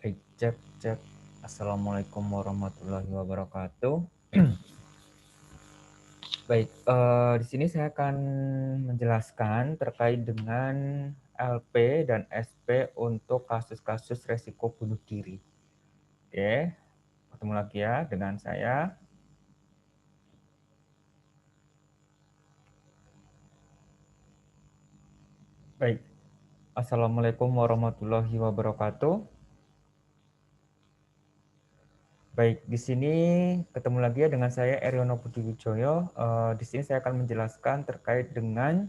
Baik, cek, cek. Assalamualaikum warahmatullahi wabarakatuh. Baik, di sini saya akan menjelaskan terkait dengan LP dan SP untuk kasus-kasus resiko bunuh diri. Oke, ketemu lagi ya dengan saya. Baik, Assalamualaikum warahmatullahi wabarakatuh. Baik, di sini ketemu lagi ya dengan saya Eriono Budi Wijoyo. Di sini saya akan menjelaskan terkait dengan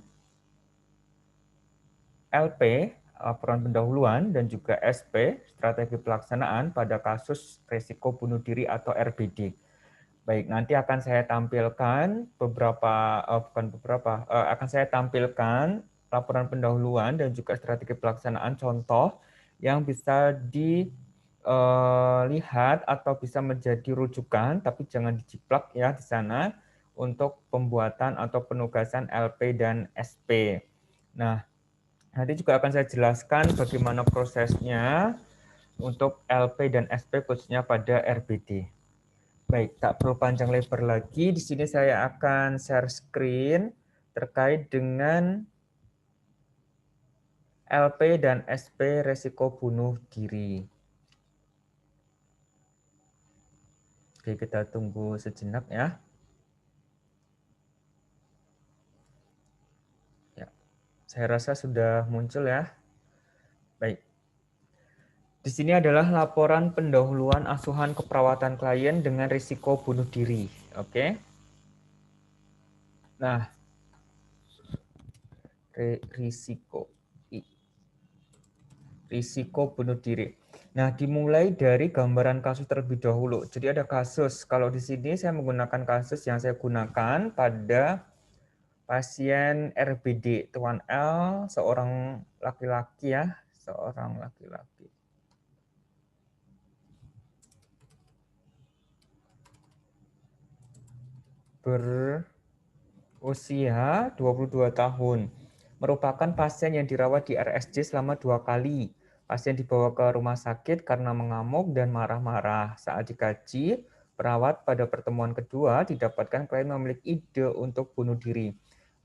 LP, laporan pendahuluan, dan juga SP, strategi pelaksanaan pada kasus risiko bunuh diri atau RBD. Baik, nanti akan saya tampilkan akan saya tampilkan laporan pendahuluan dan juga strategi pelaksanaan contoh yang bisa dilihat atau bisa menjadi rujukan, tapi jangan dijiplak ya di sana untuk pembuatan atau penugasan LP dan SP. Nah, nanti juga akan saya jelaskan bagaimana prosesnya untuk LP dan SP khususnya pada RBD. Baik, tak perlu panjang lebar lagi. Di sini saya akan share screen terkait dengan LP dan SP resiko bunuh diri. Oke, kita tunggu sejenak ya. Ya, saya rasa sudah muncul ya. Baik. Di sini adalah laporan pendahuluan asuhan keperawatan klien dengan risiko bunuh diri. Oke. Nah, risiko bunuh diri. Nah, dimulai dari gambaran kasus terlebih dahulu. Jadi ada kasus. Kalau di sini saya menggunakan kasus yang saya gunakan pada pasien RBD Tuan L, seorang laki-laki ya, seorang laki-laki. Berusia 22 tahun. Merupakan pasien yang dirawat di RSJ selama 2 kali. Pasien dibawa ke rumah sakit karena mengamuk dan marah-marah. Saat dikaji, perawat pada pertemuan kedua didapatkan klien memiliki ide untuk bunuh diri.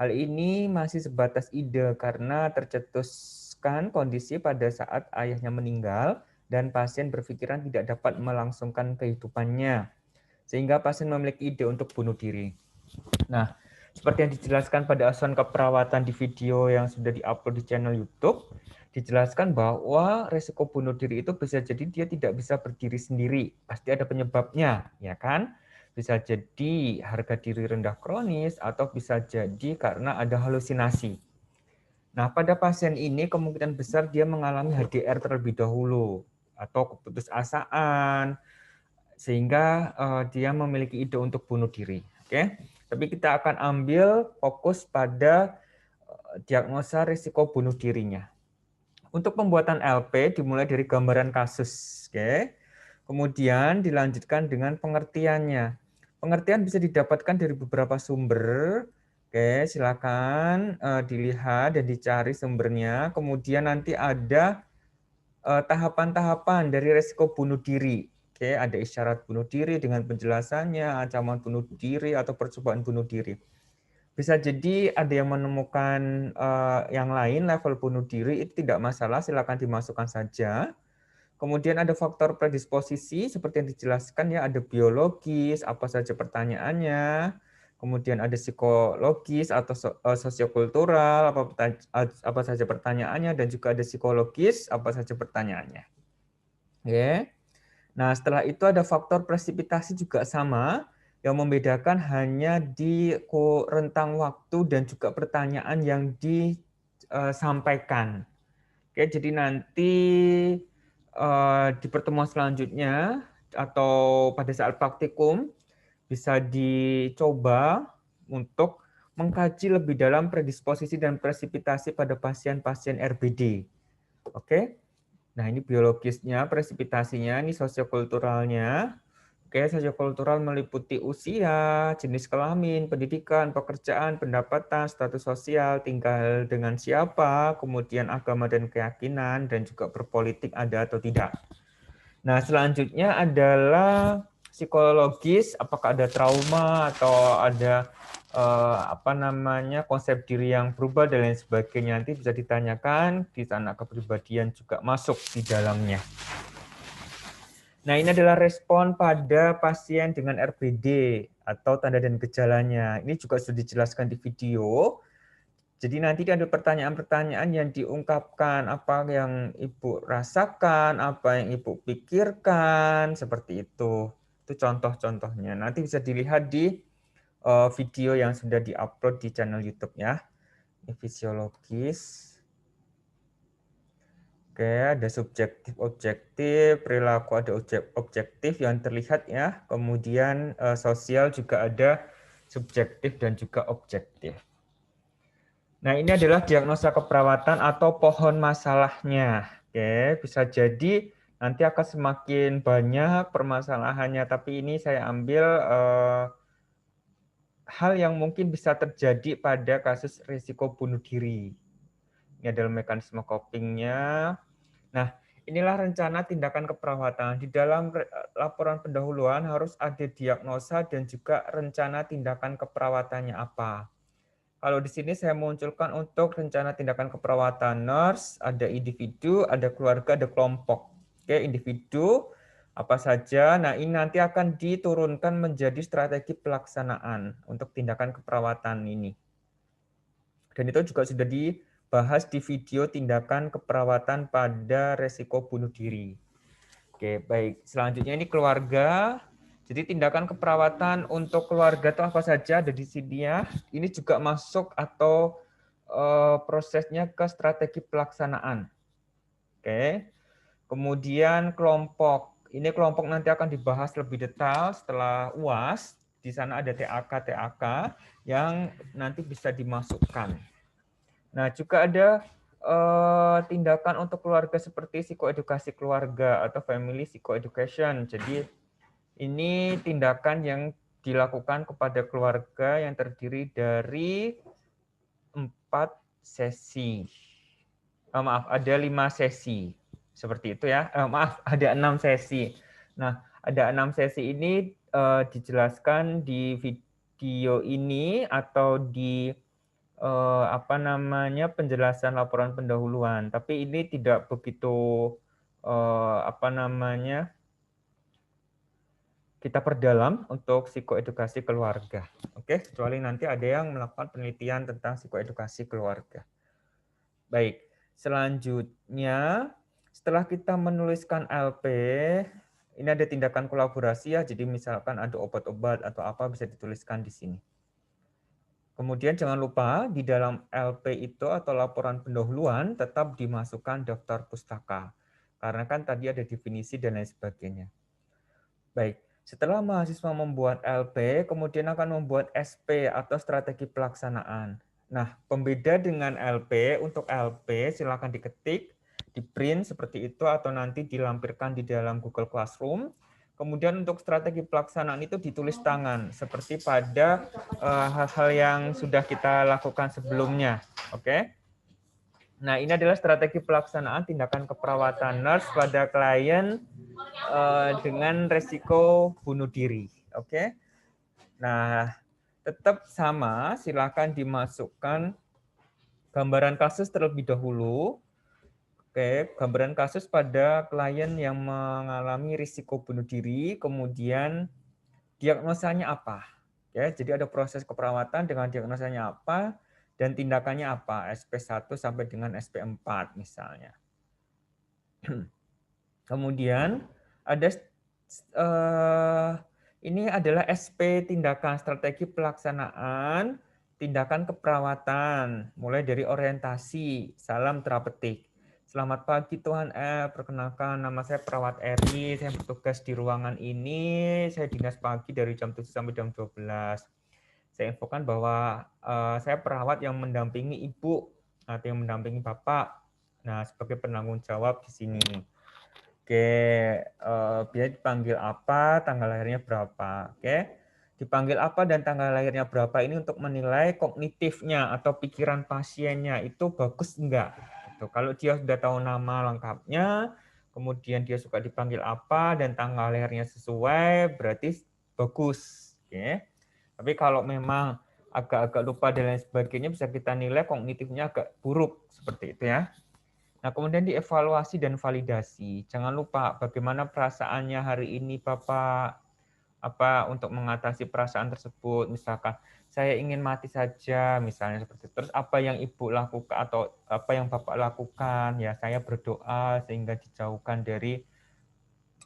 Hal ini masih sebatas ide karena tercetuskan kondisi pada saat ayahnya meninggal dan pasien berpikiran tidak dapat melangsungkan kehidupannya. Sehingga pasien memiliki ide untuk bunuh diri. Nah, seperti yang dijelaskan pada asuhan keperawatan di video yang sudah diupload di channel YouTube, dijelaskan bahwa resiko bunuh diri itu bisa jadi dia tidak bisa berdiri sendiri, pasti ada penyebabnya, ya kan? Bisa jadi harga diri rendah kronis atau bisa jadi karena ada halusinasi. Nah, pada pasien ini kemungkinan besar dia mengalami HDR terlebih dahulu atau keputusasaan sehingga dia memiliki ide untuk bunuh diri. Oke, tapi kita akan ambil fokus pada diagnosa risiko bunuh dirinya. Untuk pembuatan LP dimulai dari gambaran kasus, oke. Kemudian dilanjutkan dengan pengertiannya. Pengertian bisa didapatkan dari beberapa sumber. Oke, silakan dilihat dan dicari sumbernya. Kemudian nanti ada tahapan-tahapan dari risiko bunuh diri. Oke, ada isyarat bunuh diri dengan penjelasannya, ancaman bunuh diri atau percobaan bunuh diri. Bisa jadi ada yang menemukan yang lain level bunuh diri itu tidak masalah, silakan dimasukkan saja. Kemudian ada faktor predisposisi seperti yang dijelaskan ya, ada biologis, apa saja pertanyaannya. Kemudian ada psikologis atau sosiokultural, apa saja pertanyaannya, dan juga ada psikologis, apa saja pertanyaannya. Oke. Nah, setelah itu ada faktor presipitasi juga sama, yang membedakan hanya di rentang waktu dan juga pertanyaan yang disampaikan. Oke, jadi nanti di pertemuan selanjutnya atau pada saat praktikum bisa dicoba untuk mengkaji lebih dalam predisposisi dan presipitasi pada pasien-pasien RBD. Oke. Nah, ini biologisnya, presipitasinya, ini sosiokulturalnya. Oke, sosiokultural meliputi usia, jenis kelamin, pendidikan, pekerjaan, pendapatan, status sosial, tinggal dengan siapa, kemudian agama dan keyakinan, dan juga berpolitik ada atau tidak. Nah, selanjutnya adalah psikologis, apakah ada trauma atau ada konsep diri yang berubah dan lain sebagainya, nanti bisa ditanyakan. Di sana kepribadian juga masuk di dalamnya. Nah, ini adalah respon pada pasien dengan RBD atau tanda dan gejalanya. Ini juga sudah dijelaskan di video. Jadi nanti ada pertanyaan-pertanyaan yang diungkapkan, apa yang Ibu rasakan, apa yang Ibu pikirkan, seperti itu. Itu contoh-contohnya. Nanti bisa dilihat di video yang sudah diupload di channel YouTube ya. Ini fisiologis. Oke, ada subjektif, objektif, perilaku ada objektif yang terlihat ya. Kemudian sosial juga ada subjektif dan juga objektif. Nah, ini adalah diagnosa keperawatan atau pohon masalahnya. Oke, bisa jadi nanti akan semakin banyak permasalahannya, tapi ini saya ambil hal yang mungkin bisa terjadi pada kasus risiko bunuh diri. Ini adalah mekanisme copingnya. Nah, inilah rencana tindakan keperawatan. Di dalam laporan pendahuluan harus ada diagnosa dan juga rencana tindakan keperawatannya apa. Kalau di sini saya munculkan untuk rencana tindakan keperawatan nurse, ada individu, ada keluarga, ada kelompok. Oke, individu apa saja. Nah, ini nanti akan diturunkan menjadi strategi pelaksanaan untuk tindakan keperawatan ini. Dan itu juga sudah dibahas di video tindakan keperawatan pada resiko bunuh diri. Oke, baik. Selanjutnya ini keluarga. Jadi tindakan keperawatan untuk keluarga itu apa saja ada di sini ya. Ini juga masuk atau prosesnya ke strategi pelaksanaan. Oke. Kemudian kelompok. Ini kelompok nanti akan dibahas lebih detail setelah UAS. Di sana ada TAK yang nanti bisa dimasukkan. Nah, juga ada tindakan untuk keluarga seperti psikoedukasi keluarga atau family psychoeducation. Jadi ini tindakan yang dilakukan kepada keluarga yang terdiri dari 4 sesi. Ada 5 sesi. Seperti itu ya. Ada 6 sesi. Nah, ada 6 sesi ini dijelaskan di video ini atau di penjelasan laporan pendahuluan, tapi ini tidak begitu kita perdalam untuk psikoedukasi keluarga. Oke, kecuali nanti ada yang melakukan penelitian tentang psikoedukasi keluarga. Baik, selanjutnya setelah kita menuliskan LP, ini ada tindakan kolaborasi ya, jadi misalkan ada obat-obat atau apa bisa dituliskan di sini. Kemudian jangan lupa di dalam LP itu atau laporan pendahuluan tetap dimasukkan daftar pustaka. Karena kan tadi ada definisi dan lain sebagainya. Baik, setelah mahasiswa membuat LP, kemudian akan membuat SP atau strategi pelaksanaan. Nah, pembeda dengan LP, untuk LP silakan diketik, di print seperti itu atau nanti dilampirkan di dalam Google Classroom. Kemudian untuk strategi pelaksanaan itu ditulis tangan seperti pada hal-hal yang sudah kita lakukan sebelumnya. Oke. Nah, ini adalah strategi pelaksanaan tindakan keperawatan nurse pada klien dengan resiko bunuh diri. Oke. Nah, tetap sama, silakan dimasukkan gambaran kasus terlebih dahulu. Oke, gambaran kasus pada klien yang mengalami risiko bunuh diri, kemudian diagnosanya apa. Ya, jadi ada proses keperawatan dengan diagnosanya apa dan tindakannya apa, SP1 sampai dengan SP4 misalnya. Kemudian ada ini adalah SP tindakan strategi pelaksanaan tindakan keperawatan, mulai dari orientasi, salam terapeutik. Selamat pagi Tuhan perkenalkan nama saya Perawat Eri, saya bertugas di ruangan ini, saya dinas pagi dari jam 7 sampai jam 12. Saya infokan bahwa saya perawat yang mendampingi ibu atau yang mendampingi bapak. Nah, sebagai penanggung jawab di sini. Oke, biar dipanggil apa, tanggal lahirnya berapa. Oke, dipanggil apa dan tanggal lahirnya berapa ini untuk menilai kognitifnya atau pikiran pasiennya itu bagus enggak. Gitu. Kalau dia sudah tahu nama lengkapnya, kemudian dia suka dipanggil apa, dan tanggal lahirnya sesuai, berarti bagus. Oke. Tapi kalau memang agak-agak lupa dan lain sebagainya, bisa kita nilai kognitifnya agak buruk, seperti itu ya. Nah, kemudian dievaluasi dan validasi. Jangan lupa bagaimana perasaannya hari ini Bapak, apa untuk mengatasi perasaan tersebut. Misalkan saya ingin mati saja, misalnya seperti itu. Terus apa yang Ibu lakukan atau apa yang Bapak lakukan? Ya, saya berdoa sehingga dijauhkan dari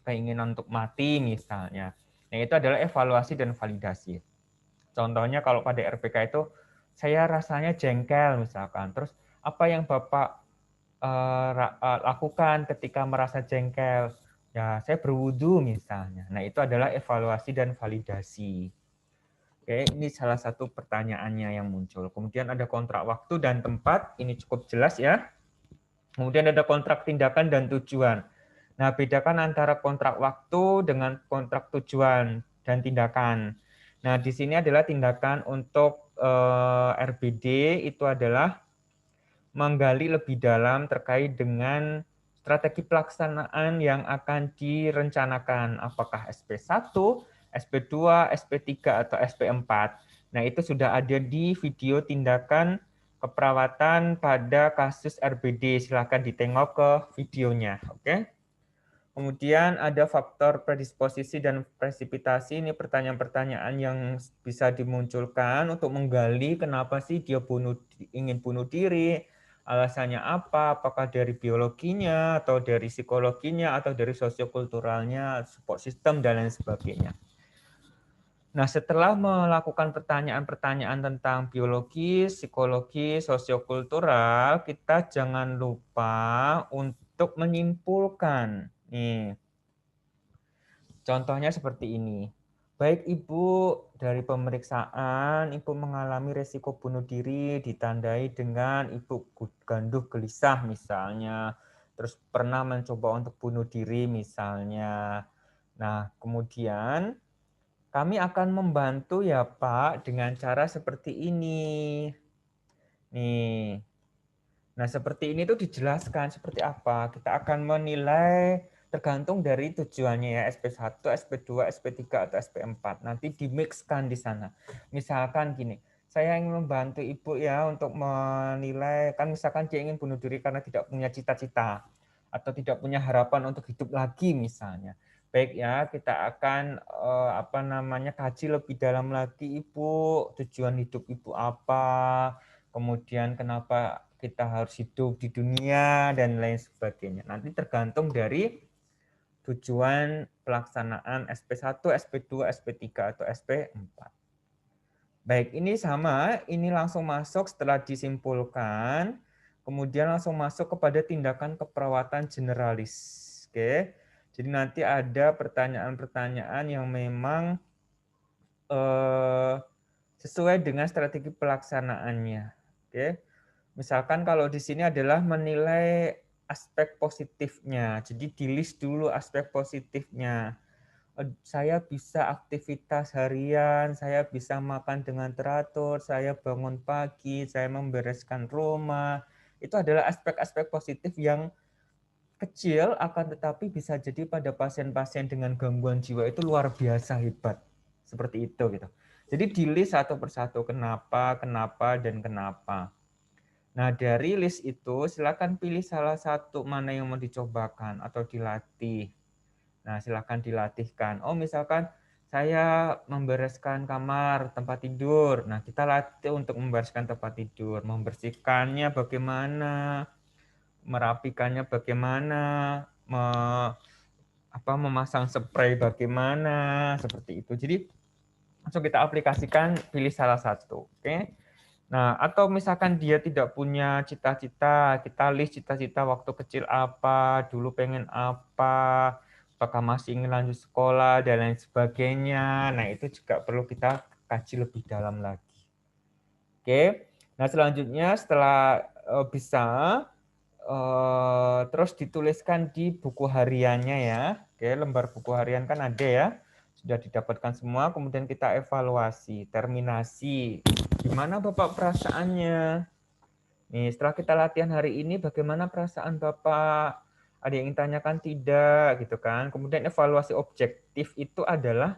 keinginan untuk mati misalnya. Nah, itu adalah evaluasi dan validasi. Contohnya kalau pada RPK itu saya rasanya jengkel misalkan. Terus apa yang Bapak lakukan ketika merasa jengkel? Ya, saya berwudu misalnya. Nah, itu adalah evaluasi dan validasi. Oke, ini salah satu pertanyaannya yang muncul. Kemudian ada kontrak waktu dan tempat, ini cukup jelas ya. Kemudian ada kontrak tindakan dan tujuan. Nah, bedakan antara kontrak waktu dengan kontrak tujuan dan tindakan. Nah, di sini adalah tindakan untuk RBD itu adalah menggali lebih dalam terkait dengan strategi pelaksanaan yang akan direncanakan, apakah SP1, SP2, SP3, atau SP4. Nah, itu sudah ada di video tindakan keperawatan pada kasus RBD. Silakan ditengok ke videonya, oke? Kemudian ada faktor predisposisi dan presipitasi. Ini pertanyaan-pertanyaan yang bisa dimunculkan untuk menggali kenapa sih dia ingin bunuh diri, alasannya apa, apakah dari biologinya, atau dari psikologinya, atau dari sosiokulturalnya, support system, dan lain sebagainya. Nah, setelah melakukan pertanyaan-pertanyaan tentang biologi, psikologi, sosiokultural, kita jangan lupa untuk menyimpulkan. Nih, contohnya seperti ini. Baik Ibu, dari pemeriksaan, Ibu mengalami resiko bunuh diri ditandai dengan Ibu ganduh gelisah misalnya, terus pernah mencoba untuk bunuh diri misalnya. Nah, kemudian kami akan membantu ya Pak dengan cara seperti ini. Nih. Nah, seperti ini tuh dijelaskan seperti apa. Kita akan menilai tergantung dari tujuannya ya, SP1, SP2, SP3, atau SP4. Nanti dimixkan di sana. Misalkan gini, saya ingin membantu Ibu ya untuk menilai, kan misalkan dia ingin bunuh diri karena tidak punya cita-cita atau tidak punya harapan untuk hidup lagi misalnya. Baik ya, kita akan kaji lebih dalam lagi Ibu, tujuan hidup Ibu apa, kemudian kenapa kita harus hidup di dunia dan lain sebagainya. Nanti tergantung dari tujuan pelaksanaan SP1, SP2, SP3, atau SP4. Baik, ini sama, ini langsung masuk setelah disimpulkan, kemudian langsung masuk kepada tindakan keperawatan generalis. Oke. Jadi nanti ada pertanyaan-pertanyaan yang memang sesuai dengan strategi pelaksanaannya. Oke. Misalkan kalau di sini adalah menilai aspek positifnya. Jadi di list dulu aspek positifnya. Saya bisa aktivitas harian, saya bisa makan dengan teratur, saya bangun pagi, saya membereskan rumah. Itu adalah aspek-aspek positif yang kecil akan tetapi bisa jadi pada pasien-pasien dengan gangguan jiwa itu luar biasa hebat. Seperti itu gitu. Jadi di list satu persatu kenapa, dan kenapa. Nah, dari list itu silakan pilih salah satu mana yang mau dicobakan atau dilatih. Nah, silakan dilatihkan. Oh, misalkan saya membereskan kamar, tempat tidur. Nah, kita latih untuk membereskan tempat tidur, membersihkannya bagaimana, merapikannya bagaimana, memasang spray bagaimana, seperti itu. Jadi, langsung kita aplikasikan, pilih salah satu. Oke. Nah, atau misalkan dia tidak punya cita-cita, kita list cita-cita waktu kecil apa, dulu pengen apa, apakah masih ingin lanjut sekolah, dan lain sebagainya. Nah, itu juga perlu kita kaji lebih dalam lagi. Oke, nah selanjutnya setelah bisa, terus dituliskan di buku hariannya ya. Oke, lembar buku harian kan ada ya. Sudah didapatkan semua, kemudian kita evaluasi, terminasi. Gimana Bapak perasaannya? Nih, setelah kita latihan hari ini, bagaimana perasaan Bapak? Ada yang ingin tanyakan tidak gitu kan. Kemudian evaluasi objektif itu adalah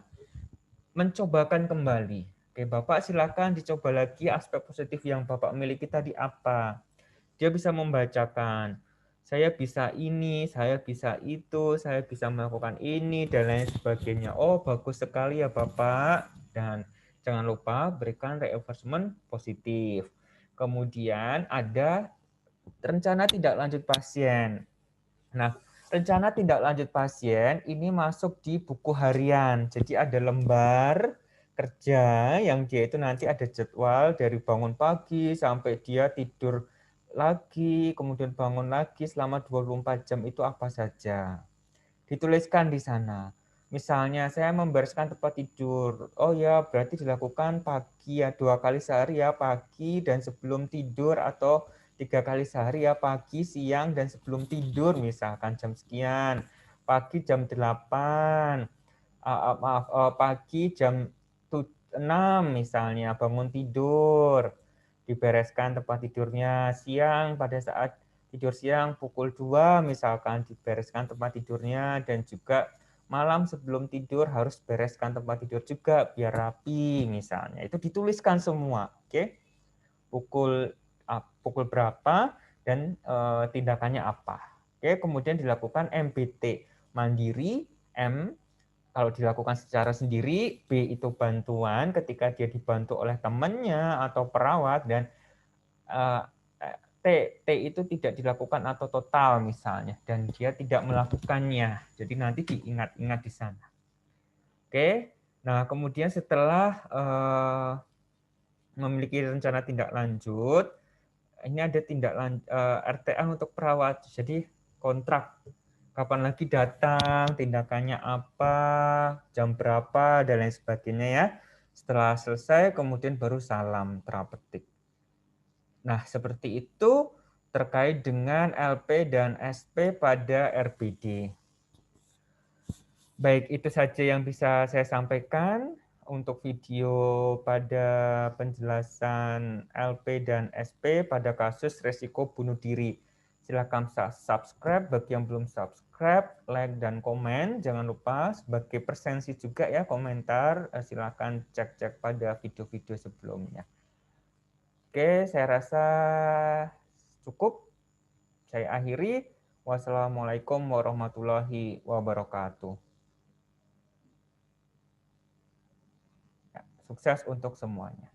mencobakan kembali. Oke, Bapak silakan dicoba lagi aspek positif yang Bapak miliki tadi apa. Dia bisa membacakan, saya bisa ini, saya bisa itu, saya bisa melakukan ini, dan lain sebagainya. Oh, bagus sekali ya Bapak. Dan jangan lupa berikan reinforcement positif. Kemudian ada rencana tindak lanjut pasien. Nah, rencana tindak lanjut pasien ini masuk di buku harian. Jadi ada lembar kerja yang dia itu nanti ada jadwal dari bangun pagi sampai dia tidur lagi, kemudian bangun lagi selama 24 jam itu apa saja. Dituliskan di sana. Misalnya saya membereskan tempat tidur. Oh ya, berarti dilakukan pagi ya, 2 kali sehari ya, pagi dan sebelum tidur, atau 3 kali sehari ya, pagi, siang, dan sebelum tidur, misalkan jam sekian. Pagi jam 8, pagi jam 6 misalnya, bangun tidur, dibereskan tempat tidurnya. Siang pada saat tidur siang pukul 2 misalkan dibereskan tempat tidurnya, dan juga malam sebelum tidur harus bereskan tempat tidur juga biar rapi misalnya. Itu dituliskan semua, oke? Pukul berapa dan tindakannya apa. Oke, kemudian dilakukan MBT, mandiri, M kalau dilakukan secara sendiri, B itu bantuan ketika dia dibantu oleh temannya atau perawat, dan T, T itu tidak dilakukan atau total misalnya, dan dia tidak melakukannya. Jadi nanti diingat-ingat di sana. Oke, nah kemudian setelah memiliki rencana tindak lanjut, ini ada RTA untuk perawat, jadi kontrak. Kapan lagi datang, tindakannya apa, jam berapa, dan lain sebagainya ya. Setelah selesai, kemudian baru salam terapeutik. Nah, seperti itu terkait dengan LP dan SP pada RBD. Baik, itu saja yang bisa saya sampaikan untuk video pada penjelasan LP dan SP pada kasus resiko bunuh diri. Silakan subscribe bagi yang belum subscribe, like dan komen. Jangan lupa sebagai presensi juga ya komentar. Silakan cek-cek pada video-video sebelumnya. Oke, saya rasa cukup. Saya akhiri. Wassalamualaikum warahmatullahi wabarakatuh. Sukses untuk semuanya.